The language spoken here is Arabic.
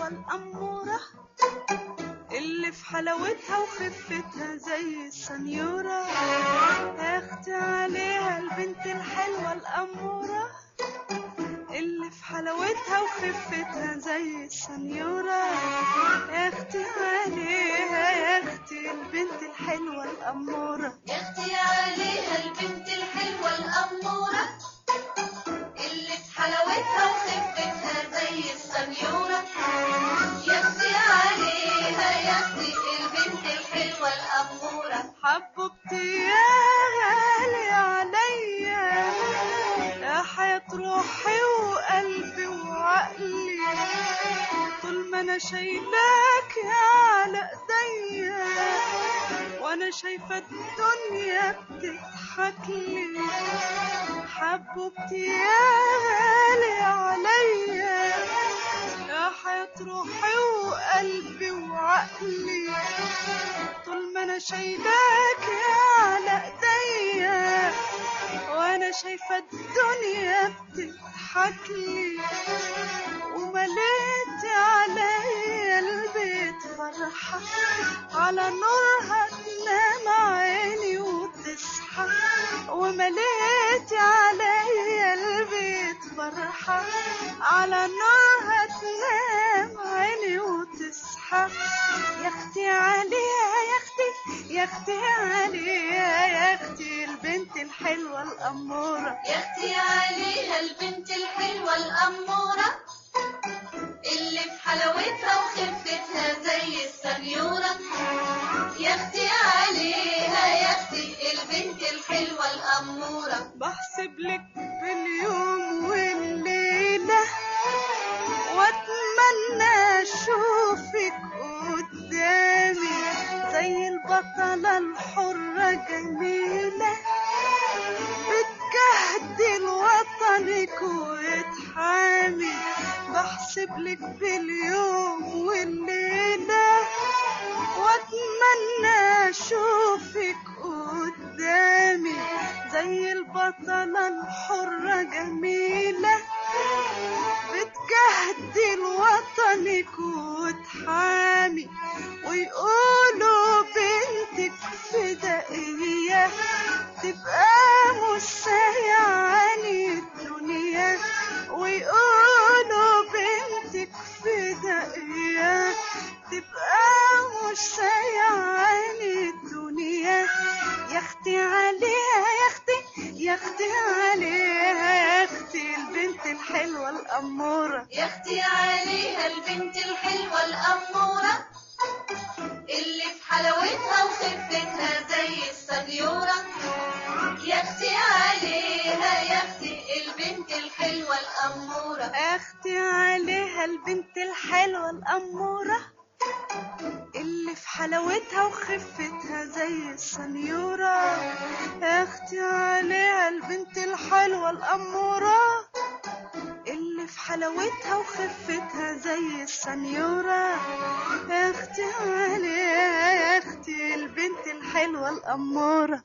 الحلوة الأمورة اللي في حلاوتها وخفتها زي السنيورة. يا اختي عليها البنت الحلوة الأمورة اللي في حلاوتها وخفتها زي السنيورة. يا اختي عليها يا اختي البنت الحلوة الأمورة. يا اختي عليها البنت الحلوة الأمورة اللي في حلاوتها وخفتها زي السنيورة. يا اختي عليها يا اختي البنت الحلوة الأمورة. حببتي يا غالي عليا يا حياة روحي وقلبي وعقلي، طول ما انا شايلاك على ايديا وانا شايفة الدنيا بتضحكلي. حببتي يا غالي عليا يا حياة روحي وقلبي وعقلي، طول ما انا شايلاك على ايديا وانا شايفة الدنيا بتضحكلي. ومليت عليا البيت فرحة على نورها تنام عيني وتصحى. ومليت عليا البيت فرحة على نورها تنام عيني وتصحى. يا اختي عليها يا اختي يا اختي عليها يا اختي البنت الحلوة الأمورة. يا اختي عليها البنت الحلوة الأمورة اللي في حلاوتها وخفتها زي السنيورة. يا اختي عليها يا اختي البنت الحلوة الأمورة. بحسب لك باليوم والليلة واتمنى اشوفك قدامي زي البطلة الحرة جميلة بتجهدل وطنك وتحامي. بحسب لك باليوم والليلة واتمنى اشوفك قدامي زي البطلة الحرة جميلة بتجهدل وطنك وتحامي. ويقولوا بنتك فدائية تبقى مساية عن الدنيا. ويقولوا بنتك فدائية تبقى مساية عن الدنيا. يا اختي عليها يا اختي يا اختي عليها يا اختي البنت الحلوة الأمورة. يا اختي عليها البنت الحلوة الأمورة اللي في حلاوتها وخفتها زي السنيورة. يا اختي عليها يا اختي البنت الحلوة الأمورة. يا اختي عليها البنت الحلوة الأمورة اللي في حلاوتها وخفتها زي السنيورة. يا اختي عليها البنت الحلوة الأمورة اللي في حلاوتها وخفتها زي السنيورة. يا اختي عليها يا اختي البنت الحلوة الأمورة.